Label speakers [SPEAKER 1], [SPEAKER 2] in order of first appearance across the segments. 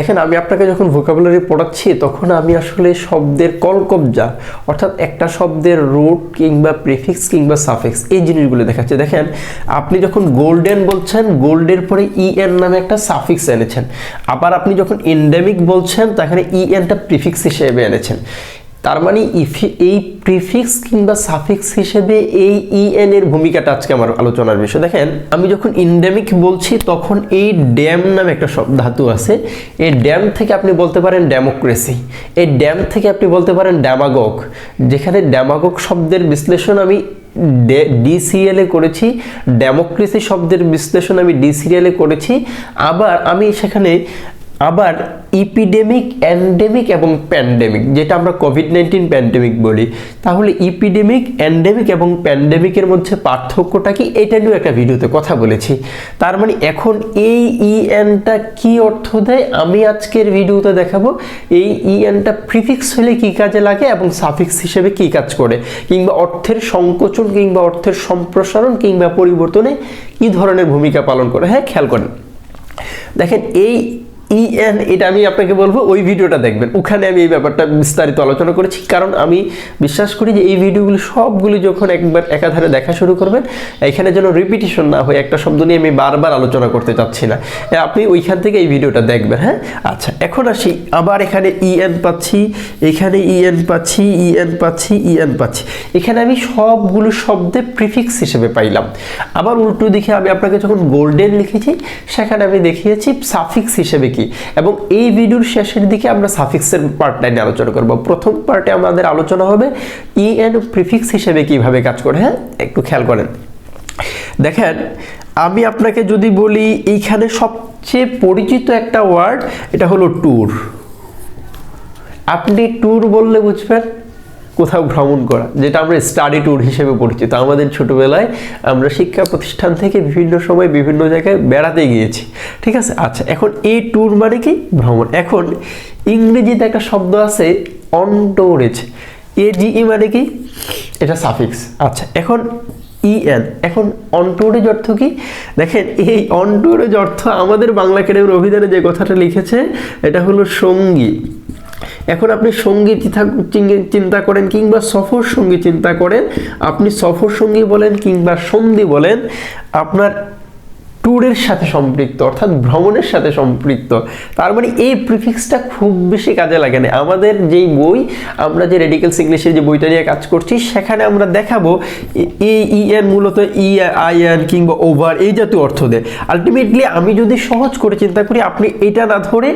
[SPEAKER 1] দেখেন, আমি আপনাকে যখন ভোকাবুলারি পড়াচ্ছি তখন আমি আসলে শব্দের কলকবজা অর্থাৎ একটা শব্দের রুট কিংবা প্রিফিক্স কিংবা সাফিক্স এই জিনিসগুলো দেখাচ্ছি। দেখেন, আপনি যখন গোল্ডেন বলছেন, গোল্ডের পরে ইএন নামে একটা সাফিক্স এনেছেন। আবার আপনি যখন এন্ডেমিক বলছেন তখন ইএনটা প্রিফিক্স হিসেবে এনেছেন। তার মানে এই প্রিফিক্স কিংবা সাফিক্স হিসেবে এই ইএন এর ভূমিকাটা আজকে আমার আলোচনার বিষয়। দেখেন, আমি যখন ইন্ডেমিক বলছি তখন এই ড্যাম নামে একটা ধাতু আছে। এই ড্যাম থেকে আপনি বলতে পারেন ডেমোক্রেসি, এই ড্যাম থেকে আপনি বলতে পারেন ড্যামাগগ, যেখানে ড্যামাগগ শব্দের বিশ্লেষণ আমি ডিসিএলে করেছি, ডেমোক্রেসি শব্দের বিশ্লেষণ আমি ডিসিএলে করেছি। আবার আমি সেখানে ইপিডেমিক, এন্ডেমিক এবং প্যান্ডেমিক, যেটা আমরা কোভিড-19 প্যান্ডেমিক বলি। তাহলে ইপিডেমিক, এন্ডেমিক এবং প্যান্ডেমিকের মধ্যে পার্থক্যটা কি, এটা নিয়েও একটা ভিডিওতে কথা বলেছি। তার মানে এখন এই ইএনটা কি অর্থ দেয় আমি আজকের ভিডিওতে দেখাবো। এই ইএনটা প্রিফিক্স হলে কি কাজে লাগে এবং সাফিক্স হিসেবে কি কাজ করে, কিংবা অর্থের সংকোচন কিংবা অর্থের সম্প্রসারণ কিংবা পরিবর্তনে কি ধরনের ভূমিকা পালন করে। হ্যাঁ, খেয়াল করেন। দেখেন, এই ইএন, এটা আমি আপনাকে বলবো ওই ভিডিওটা দেখবেন, ওখানে আমি এই ব্যাপারটা বিস্তারিত আলোচনা করেছি। কারণ আমি বিশ্বাস করি যে এই ভিডিওগুলো সবগুলো যখন একবার একাধারে দেখা শুরু করবেন, এখানে যেন রিপিটিশন না হয়, একটা শব্দ নিয়ে আমি বারবার আলোচনা করতে চাচ্ছি না, আপনি ওইখান থেকে এই ভিডিওটা দেখবেন। হ্যাঁ, আচ্ছা, এখন আসি। আবার এখানে ইএন পাচ্ছি, এখানে ইএন পাচ্ছি, ইএন পাচ্ছি, ইএন পাচ্ছি। এখানে আমি সবগুলো শব্দে প্রিফিক্স হিসেবে পাইলাম। আবার উল্টো দিকে আমি আপনাকে যখন গোল্ডেন লিখেছি সেখানে আমি দেখিয়েছি সাফিক্স হিসেবে কি। এবং এই ভিডিওর শেষের দিকে আমরা সাফিক্সের পার্টটা নিয়ে আলোচনা করব। প্রথম পার্টে আমাদের আলোচনা হবে ইএন প্রিফিক্স হিসেবে কিভাবে কাজ করে। হ্যাঁ, একটু খেয়াল করেন। দেখেন, আমি আপনাকে যদি বলি এইখানে সবচেয়ে পরিচিত একটা ওয়ার্ড, এটা হলো ট্যুর। আপনি ট্যুর বললে বুঝবেন কোথাও ভ্রমণ করা, যেটা আমরা স্টাডি ট্যুর হিসেবে পরিচিত। আমাদের ছোটবেলায় আমরা শিক্ষা প্রতিষ্ঠান থেকে বিভিন্ন সময় বিভিন্ন জায়গায় বেড়াতে গিয়েছি, ঠিক আছে। আচ্ছা, এখন এই ট্যুর মানে কি, ভ্রমণ। এখন ইংরেজিতে একটা শব্দ আছে অন্টোরেজ, এজিই মানে কি, এটা সাফিক্স। আচ্ছা, এখন ইএন, এখন অন্টোরেজ অর্থ কি? দেখেন, এই অন্টোরেজ অর্থ আমাদের বাংলা একাডেমির অভিধানে যে কথাটা লিখেছে এটা হলো সঙ্গী। এখন আপনি সঙ্গী চিন্তা করেন কিংবা সফর সঙ্গী চিন্তা করেন, আপনি সফর সঙ্গী বলেন কিংবা সন্ধি বলেন, আপনার ট্যুরের সাথে সম্পৃক্ত অর্থাৎ ভ্রমণের সাথে সম্পৃক্ত। তার মানে এই প্রিফিক্সটা খুব বেশি কাজে লাগে না। আমাদের যেই বই, আমরা যে রেডিক্যালস ইংলিশের যে বইটা নিয়ে কাজ করছি সেখানে আমরা দেখাবো এই ইএন মূলত আইএন কিংবা ওভার এই জাতীয় অর্থ দেয়। আলটিমেটলি আমি যদি সহজ করে চিন্তা করি, আপনি এটা না ধরে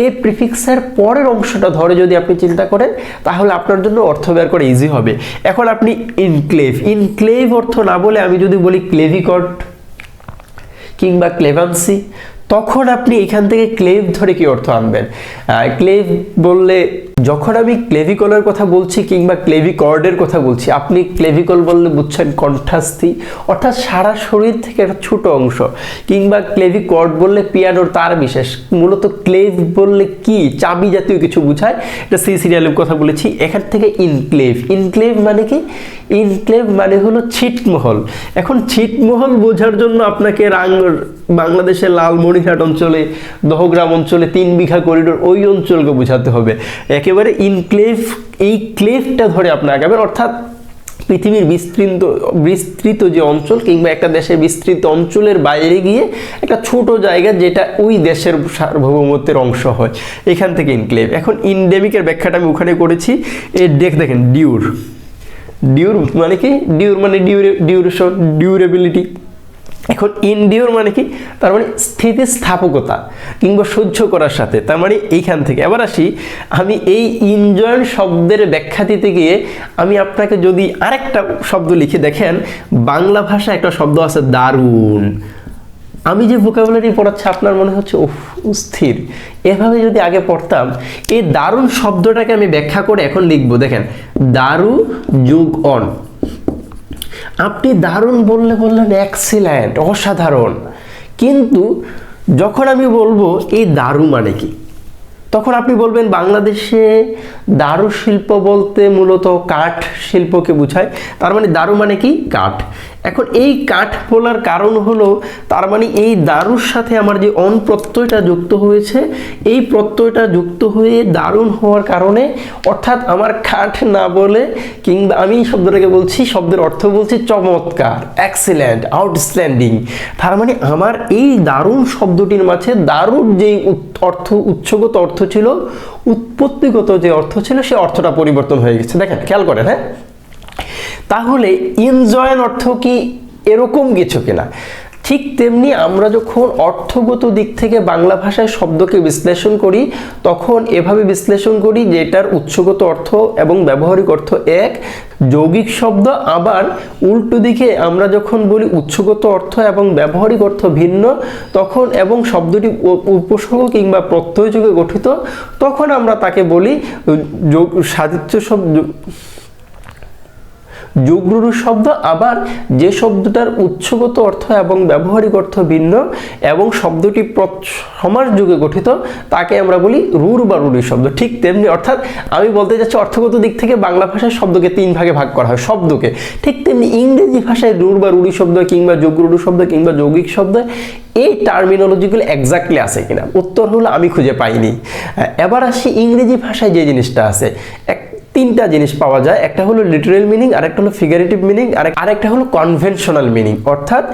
[SPEAKER 1] এই প্রিফিক্সের পরের অংশটা ধরে যদি আপনি চিন্তা করেন তাহলে আপনার জন্য অর্থ বের করা ইজি হবে। এখন আপনি ইনক্লেভ অর্থ না বলে আমি যদি বলি ক্লেভিকট কিংবা ক্লেভান্সি, তখন আপনি এখান থেকে ক্লেভ ধরে কি অর্থ আনবেন? ক্লেভ বললে, যখন আমি ক্লেভিকলের কথা বলছি কিংবা ক্লেভিকর্ডের কথা বলছি, আপনি ক্লেভিকল বললে বুঝছেন কণ্ঠাস্থি অর্থাৎ সারা শরীর থেকে একটা ছোট অংশ, কিংবা ক্লেভিকর্ড বললে পিয়ানোর তার বিশেষ। মূলত ক্লেভ বললে কি, চাবি জাতীয় কিছু বোঝায়, এটা সি সিরিয়ালের কথা বলেছি। এখান থেকে ইনক্লেভ মানে কি, ইনক্লেভ মানে হলো ছিটমহল। এখন ছিটমহল বোঝার জন্য আপনাকে বাংলাদেশের লালমনিরহাট অঞ্চলে, দহগ্রাম অঞ্চলে 3 বিঘা করিডোর ওই অঞ্চলকে বোঝাতে হবে। একেবারে ইনক্লেভ, এই ক্লেভটা ধরে আপনি আগাবেন, অর্থাৎ পৃথিবীর বিস্তৃত যে অঞ্চল কিংবা একটা দেশের বিস্তৃত অঞ্চলের বাইরে গিয়ে একটা ছোট জায়গা যেটা ওই দেশের সার্বভৌমত্বের অংশ হয়, এখান থেকে ইনক্লেভ। এখন ইনডেমিকের ব্যাখ্যাটা আমি ওখানে করেছি। এর দেখেন, ডিউর মানে কি, ডিউর মানে ডিউরেশন, ডিউরেবিলিটি। এখন ইনডিউর মানে কি, তার মানে স্থিতিস্থাপকতা কিংবা সহ্য করার সাথে। তার মানে এইখান থেকে এবার আসি, আমি এই ইনজয়েন্ট শব্দের ব্যাখ্যা দিতে গিয়ে আমি আপনাকে যদি আরেকটা শব্দ লিখে, দেখেন বাংলা ভাষায় একটা শব্দ আছে দারুণ। আমি যে ভোকাবুলারি পড়াচ্ছি আপনার মনে হচ্ছে স্থির, এভাবে যদি আগে পড়তাম, এই দারুণ শব্দটাকে আমি ব্যাখ্যা করে এখন লিখবো। দেখেন, দারু যোগ অন, আপনি দারুণ বললেন এক্সিলেন্ট, অসাধারণ। কিন্তু যখন আমি বলবো এই দারু মানে কি, তখন আপনি বলবেন বাংলাদেশে দারু শিল্প বলতে মূলত কাঠ শিল্পকে বোঝায়। তার মানে দারু মানে কি, কাঠ। এখন এই কাঠ বলার কারণ হলো, তার মানে এই দারুর সাথে আমার যে অন প্রত্যয়টা যুক্ত হয়েছে, এই প্রত্যয়টা যুক্ত হয়ে দারুণ হওয়ার কারণে, অর্থাৎ আমার কাঠ না বলে, কিংবা আমি এই শব্দটাকে বলছি, শব্দের অর্থ বলছি চমৎকার, এক্সিলেন্ট, আউটস্ট্যান্ডিং। তার মানে আমার এই দারুণ শব্দটির মাঝে দারুণ যেই অর্থ, উৎসগত অর্থ ছিল, উৎপত্তিগত যে অর্থ ছিল, সেই অর্থটা পরিবর্তন হয়ে গেছে। দেখেন, খেয়াল করেন। হ্যাঁ, তাহলে এনজয়েন অর্থ কি এরকম কিছু কিনা? ঠিক তেমনি আমরা যখন অর্থগত দিক থেকে বাংলা ভাষায় শব্দকে বিশ্লেষণ করি, তখন এভাবে বিশ্লেষণ করি যে এটার উৎসগত অর্থ এবং ব্যবহারিক অর্থ এক, যৌগিক শব্দ। আবার উল্টো দিকে আমরা যখন বলি উৎসগত অর্থ এবং ব্যবহারিক অর্থ ভিন্ন, তখন এবং শব্দটি উপসর্গ কিংবা প্রত্যয় যোগে গঠিত, তখন আমরা তাকে বলি সাধিচ্য শব্দ, যুগ্ররু শব্দ। আবার যে শব্দটার উৎসগত অর্থ এবং ব্যবহারিক অর্থ ভিন্ন এবং শব্দটি সমাস যুগে গঠিত, তাকে আমরা বলি রুর বা রুড়ি শব্দ। ঠিক তেমনি, অর্থাৎ আমি বলতে চাচ্ছি অর্থগত দিক থেকে বাংলা ভাষায় শব্দকে 3 ভাগে ভাগ করা হয় শব্দকে, ঠিক তেমনি ইংরেজি ভাষায় রুর বা রুড়ি শব্দ কিংবা যুগ্ররু শব্দ কিংবা যৌগিক শব্দ, এই টার্মিনোলজিগুলো এক্স্যাক্টলি আছে কিনা? উত্তর হলো আমি খুঁজে পাইনি। এবার আসি ইংরেজি ভাষায় যে জিনিসটা আছে, 3টা জিনিস পাওয়া যায়। একটা হলো লিটারাল মিনিং, আরেকটা হলো ফিগারেটিভ মিনিং, আরেকটা হলো কনভেনশনাল মিনিং। অর্থাৎ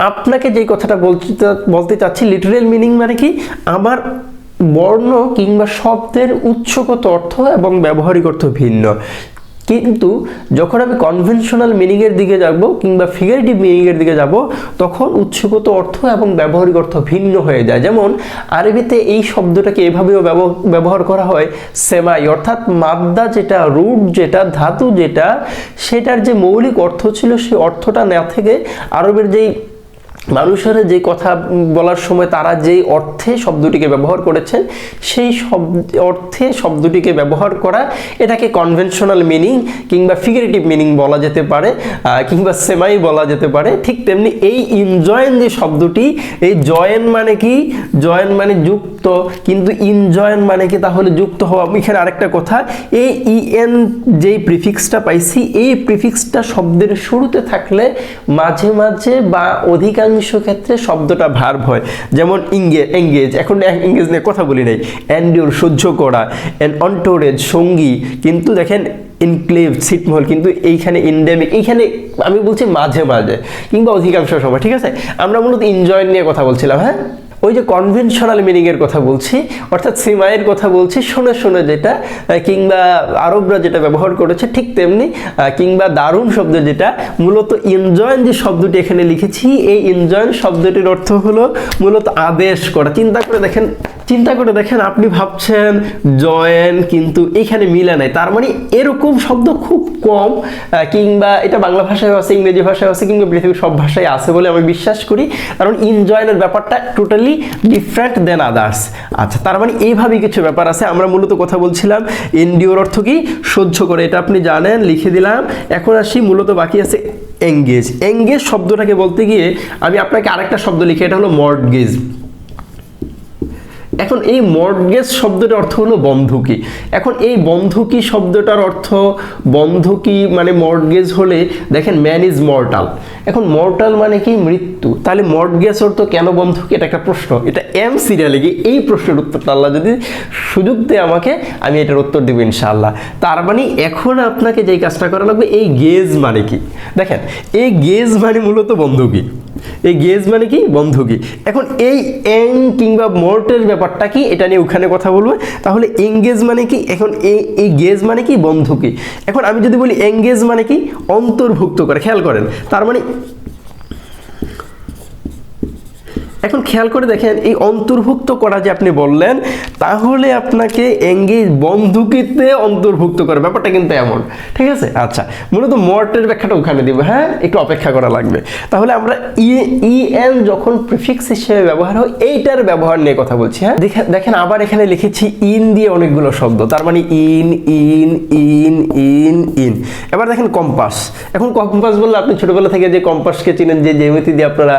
[SPEAKER 1] আপনাকে যে কথাটা বলতে চাচ্ছি, লিটারাল মিনিং মানে কি, আমার বর্ণ কিংবা শব্দের উৎসগত অর্থ এবং ব্যবহারিক অর্থ ভিন্ন। কিন্তু যখন আমি কনভেনশনাল মিনিংয়ের দিকে যাব কিংবা ফিগারেটিভ মিনিংয়ের দিকে যাব, তখন উৎসগত অর্থ এবং ব্যবহারিক অর্থ ভিন্ন হয়ে যায়। যেমন আরবিতে এই শব্দটাকে এভাবেও ব্যবহার করা হয় সেমাই, অর্থাৎ মাদ্দা যেটা, রুট যেটা, ধাতু যেটা, সেটার যে মৌলিক অর্থ ছিল সেই অর্থটা না থেকে আরবের যেই মানুষেরা যে কথা বলার সময় তারা যেই অর্থে শব্দটিকে ব্যবহার করেছেন, সেই অর্থে শব্দটিকে ব্যবহার করা, এটাকে কনভেনশনাল মিনিং কিংবা ফিগারেটিভ মিনিং বলা যেতে পারে, কিংবা সেমাই বলা যেতে পারে। ঠিক তেমনি এই ইনজয়েন যে শব্দটি, এই জয়েন মানে কি, জয়েন মানে যুক্ত, কিন্তু ইনজয়েন মানে কি তাহলে যুক্ত হওয়া। এখানে আরেকটা কথা, এই ইএন যেই প্রিফিক্সটা পাইছি, এই প্রিফিক্সটা শব্দের শুরুতে থাকলে মাঝে মাঝে বা অধিকাংশ ক্ষেত্রে শব্দটা ভার্ব হয়। যেমন এঙ্গেজ, এখন এঙ্গেজ নিয়ে কথা বলি নাই, এন্ডিওর সহ্য করা, অন্টোরেজ সঙ্গী, কিন্তু দেখেন ইনক্লেভ ছিটমহল, কিন্তু এইখানে ইনডেমিক, এইখানে আমি বলছি মাঝে মাঝে কিংবা অধিকাংশ সময়। ঠিক আছে, আমরা মূলত এনজয় নিয়ে কথা বলছিলাম। হ্যাঁ, ওই যে কনভেনশনাল মিনিংয়ের কথা বলছি, অর্থাৎ সিমাইয়ের কথা বলছি, শুনে শুনে যেটা, কিংবা আরবরা যেটা ব্যবহার করেছে, ঠিক তেমনি কিংবা দারুণ শব্দ যেটা, মূলত এনজয়েন যে শব্দটি এখানে লিখেছি, এই এনজয়েন শব্দটির অর্থ হলো মূলত আদেশ করা। চিন্তা করে দেখেন, আপনি ভাবছেন জয়েন, কিন্তু এখানে মিলে নাই। তার মানে এরকম শব্দ খুব কম, কিংবা এটা বাংলা ভাষায় আছে, ইংরেজি ভাষায় আছে, কিংবা পৃথিবীর সব ভাষায় আছে বলে আমি বিশ্বাস করি, কারণ এনজয়েনের ব্যাপারটা টোটালি ডিফারেন্ট দেন আদার্স। আচ্ছা, তার মানে এইভাবে কিছু ব্যাপার আছে। আমরা মূলত কথা বলছিলাম এন্ডিওর অর্থ কি, সহ্য করে, এটা আপনি জানেন, লিখে দিলাম। এখন আসি, মূলত বাকি আছে এঙ্গেজ। এঙ্গেজ শব্দটাকে বলতে গিয়ে আমি আপনাকে আরেকটা শব্দ লিখি, এটা হলো মর্টগেজ। এখন এই মর্টগেজ শব্দটার অর্থ হলো বন্ধকি। এখন এই বন্ধকি শব্দটার অর্থ, বন্ধকি মানে মর্টগেজ হলে দেখেন ম্যান ইজ মর্টাল। এখন মর্টাল মানে কি, মৃত্যু। তাহলে মর্টগেজ অর্থ কেন বন্ধকি, এটা একটা প্রশ্ন। এটা এম সিরিয়ালে গিয়ে এই প্রশ্নের উত্তরটা আল্লাহ যদি সুযোগ দেয় আমাকে, আমি এটার উত্তর দেবো ইনশাআল্লাহ। তার মানে এখন আপনাকে যেই কাজটা করা লাগবে, এই গেজ মানে কি, দেখেন এই গেজ মানে মূলত বন্ধকি। এই গেজ মানে কি, বন্ধকি। এখন এই এং কিংবা মর্টের ব্যাপারটা কি, এটা নিয়ে ওখানে কথা বলবো। তাহলে এঙ্গেজ মানে কি, এখন এই গেজ মানে কি, বন্ধকি। এখন আমি যদি বলি এঙ্গেজ মানে কি, অন্তর্ভুক্ত করে, খেয়াল করেন। তার মানে এখন খেয়াল করে দেখেন, এই অন্তর্ভুক্ত করা যে আপনি বললেন, তাহলে আপনাকে এঙ্গেজ বন্ধুকিতে অন্তর্ভুক্ত করে, ব্যাপারটা কিন্তু এমন। ঠিক আছে, আচ্ছা, মূলত মর্টের ব্যাখ্যাটা ওখানে দিব। হ্যাঁ, একটু অপেক্ষা করা লাগবে। তাহলে আমরা ইএন যখন প্রিফিক্স হিসেবে ব্যবহার হয়, এইটার ব্যবহার নিয়ে কথা বলছি। হ্যাঁ, দেখেন আবার এখানে লিখেছি ইন দিয়ে অনেকগুলো শব্দ, তার মানে in in in in in. এবার দেখেন কম্পাস। এখন কম্পাস বললে আপনি ছোটবেলা থেকে যে কম্পাসকে চিনেন, যে জ্যামিতি দিয়ে আপনারা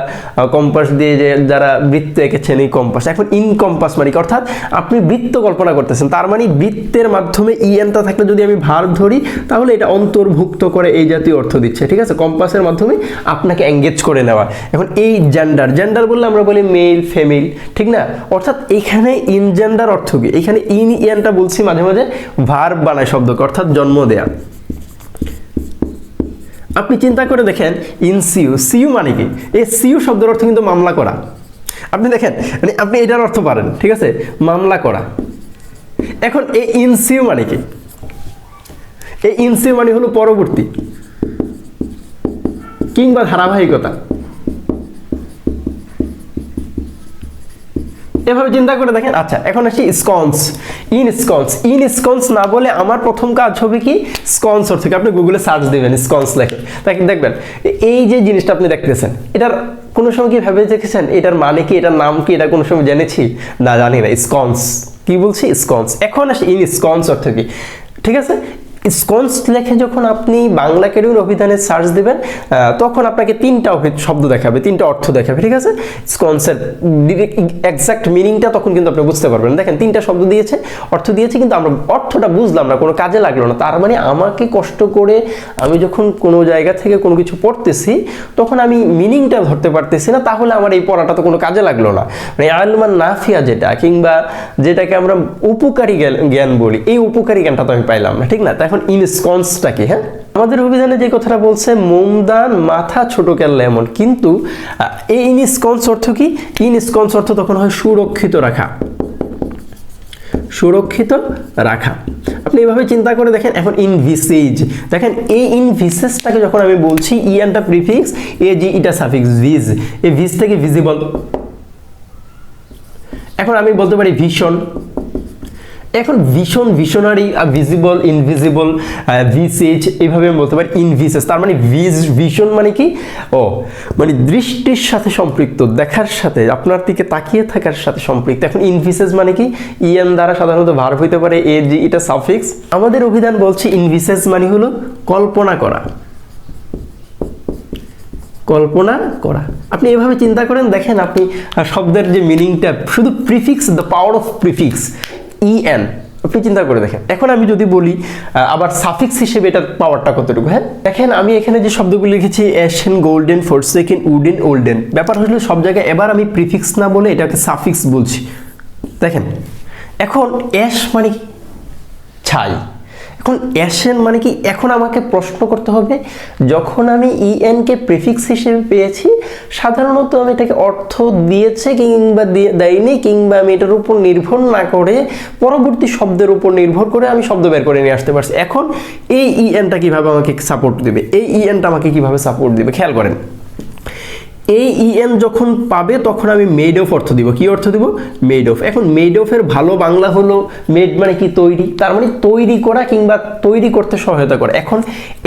[SPEAKER 1] কম্পাস দিয়ে যে যারা বৃত্ত এঁকেছেন এই কম্পাস। এখন ইনকম্পাস মানে কি, অর্থাৎ আপনি বৃত্ত কল্পনা করতেছেন, তার মানে বৃত্তের মাধ্যমে ইএনটা থাকলে যদি আমি ভার ধরি তাহলে এটা অন্তর্ভুক্ত করে এই জাতীয় অর্থ দিচ্ছে, ঠিক আছে, কম্পাসের মাধ্যমে আপনাকে এঙ্গেজ করে নেওয়া। এখন এই জেন্ডার বললে আমরা বলি মেল ফিমেল, ঠিক না, অর্থাৎ এখানে ইন জেন্ডার অর্থ কি, এখানে ইনটা বলছি মাঝে মাঝে ভার্ব বানায় শব্দকে, অর্থাৎ জন্ম দেয়া। আপনি চিন্তা করে দেখেন ইনসিউ, সিউ মানে কি, এই সিউ শব্দের অর্থ কিন্তু মামলা করা। আপনি দেখেন মানে আপনি এটার অর্থ পারেন, ঠিক আছে, মামলা করা। এখন এই ইনসিউ মানে কি, এই ইনসিউ মানে হলো পরবর্তী কিংবা ধারাবাহিকতা। এভাবে চিন্তা করে দেখেন। আচ্ছা, এখন আসি স্কন্স। ইনস্কন্স না বলে আমার প্রথম কাজ হবে কি, স্কন্স অর্থ কি, আপনি গুগলে সার্চ দিবেন স্কন্স লেখে, তাকে দেখবেন এই যে জিনিসটা আপনি দেখতেছেন, এটার কোনো সময় কি ভেবে দেখেছেন এটার মানে কি, এটার নাম কি, এটা কোনো সময় জেনেছি না, জানি না। স্কন্স কি বলছি, স্কন্স। এখন আসি ইনস্কন্স অর্থ কি, ঠিক আছে। স্কন্স লেখে যখন আপনি বাংলা একাডেমির অভিধানে সার্চ দিবেন তখন আপনাকে তিনটা শব্দ দেখাবে, তিনটা অর্থ দেখাবে, ঠিক আছে। স্কন্সের এক্সাক্ট মিনিংটা তখন কিন্তু আপনি বুঝতে পারবেন। দেখেন তিনটা শব্দ দিয়েছে, অর্থ দিয়েছে, কিন্তু আমরা অর্থটা বুঝলাম না, কোনো কাজে লাগলো না। তার মানে আমাকে কষ্ট করে আমি যখন কোনো জায়গা থেকে কোনো কিছু পড়তেছি তখন আমি মিনিংটা ধরতে পারতেছি না, তাহলে আমার এই পড়াটা তো কোনো কাজে লাগলো না। মানে আলমান নাফিয়া যেটা, কিংবা যেটাকে আমরা উপকারী জ্ঞান বলি, এই উপকারী জ্ঞানটা তো আমি পাইলাম না, ঠিক না। এখন ইনস্কন্সটা কি, হ্যাঁ, আমাদের অভিধানে যে কথাটা বলছে মোমদান মাথা ছোট কেল্লা এমন, কিন্তু এই ইনস্কন্স অর্থ কি, ইনস্কন্স অর্থ তখন হয় সুরক্ষিত রাখা, সুরক্ষিত রাখা। আপনি এইভাবে চিন্তা করে দেখেন। এখন ইনভিসেজ, দেখেন এই ইনভিসেজটাকে যখন আমি বলছি, ইএনটা প্রিফিক্স, এ জি ইটা সাফিক্স ভিজ, এই ভিজ থেকে ভিজিবল। এখন আমি বলতে পারি ভিশন। এখন ভিশন, ভিশনারি, ভিজিবল, ইনভিজিবল, ভিসেজ, এইভাবে আমি বলতে পারি ইনভিসেজ। তার মানে ভিশন মানে কি, ও মানে দৃষ্টির সাথে সম্পৃক্ত, দেখার সাথে, আপনার দিকে তাকিয়ে থাকার সাথে সম্পৃক্ত। এখন ইনভিসেজ মানে কি, ইএন দ্বারা সাধারণত ভার্ব হইতে পারে, এ জি এটা সাফিক্স। আমাদের অভিধান বলছে ইনভিসেজ মানে হলো কল্পনা করা, কল্পনা করা। আপনি এভাবে চিন্তা করেন, দেখেন আপনি শব্দের যে মিনিংটা, শুধু prefix, the power of prefix EN, আপনি চিন্তা করে দেখেন। এখন আমি যদি বলি আবার সাফিক্স হিসেবে এটার পাওয়ারটা কতটুকু, হ্যাঁ, দেখেন আমি এখানে যে শব্দগুলো লিখেছি, এশিয়ান, গোল্ডেন, ফরসেকেন, উডেন, ওল্ডেন, ব্যাপার হলো সব জায়গায় এবার আমি প্রিফিক্স না বলে এটাকে সাফিক্স বলছি। দেখেন এখন অ্যাশ মানে কি, ছাই। এখন অ্যাশেন মানে কি, এখন আমাকে প্রশ্ন করতে হবে, যখন আমি ইএনকে প্রিফিক্স হিসেবে পেয়েছি, সাধারণত আমি এটাকে অর্থ দিয়েছে কিংবা দেয়নি, কিংবা আমি এটার উপর নির্ভর না করে পরবর্তী শব্দের উপর নির্ভর করে আমি শব্দ বের করে নিয়ে আসতে পারছি। এখন এই ইএনটা কিভাবে আমাকে সাপোর্ট দিবে, এই ইএনটা আমাকে কিভাবে সাপোর্ট দিবে, খেয়াল করেন। এই ইএন যখন পাবে তখন আমি মেড অফ অর্থ দিব। কি অর্থ দিব, মেড অফ। এখন মেড অফের ভালো বাংলা হলো, মেড মানে কি, তৈরি, তার মানে তৈরি করা কিংবা তৈরি করতে সহায়তা করা। এখন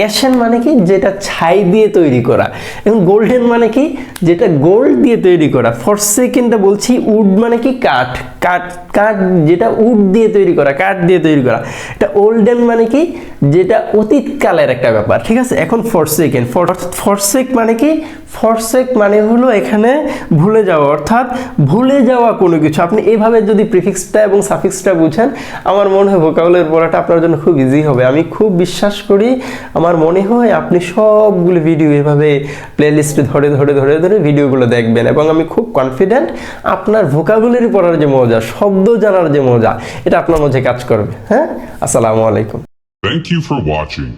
[SPEAKER 1] এশিয়ান মানে কি, যেটা ছাই দিয়ে তৈরি করা। এখন গোল্ডেন মানে কি, যেটা গোল্ড দিয়ে তৈরি করা। ফরসেকেনটা বলছি, উড মানে কি, কাঠ, কাঠ, কাঠ, যেটা উড দিয়ে তৈরি করা, কাঠ দিয়ে তৈরি করা। এটা ওল্ডেন মানে কি, যেটা অতীতকালের একটা ব্যাপার, ঠিক আছে। এখন ফরসেকেন, ফরসেক মানে কি, ফরসেক মানে হলো এখানে ভুলে যাওয়া, অর্থাৎ ভুলে যাওয়া কোনো কিছু। আপনি এইভাবে যদি প্রিফিক্সটা এবং সাফিক্সটা বুঝেন, আমার মনে হয় ভোকাবুলারি পড়াটা আপনার জন্য খুব ইজি হবে। আমি খুব বিশ্বাস করি, আমার মনে হয় আপনি সবগুলো ভিডিও এভাবে প্লেলিস্টে ধরে ধরে ধরে ধরে ভিডিওগুলো দেখবেন, এবং আমি খুব কনফিডেন্ট আপনার ভোকাবুলারি পড়ার যে মজা, শব্দ জানার যে মজা, এটা আপনার মধ্যে কাজ করবে। হ্যাঁ, আসসালামু আলাইকুম।
[SPEAKER 2] Thank you for watching.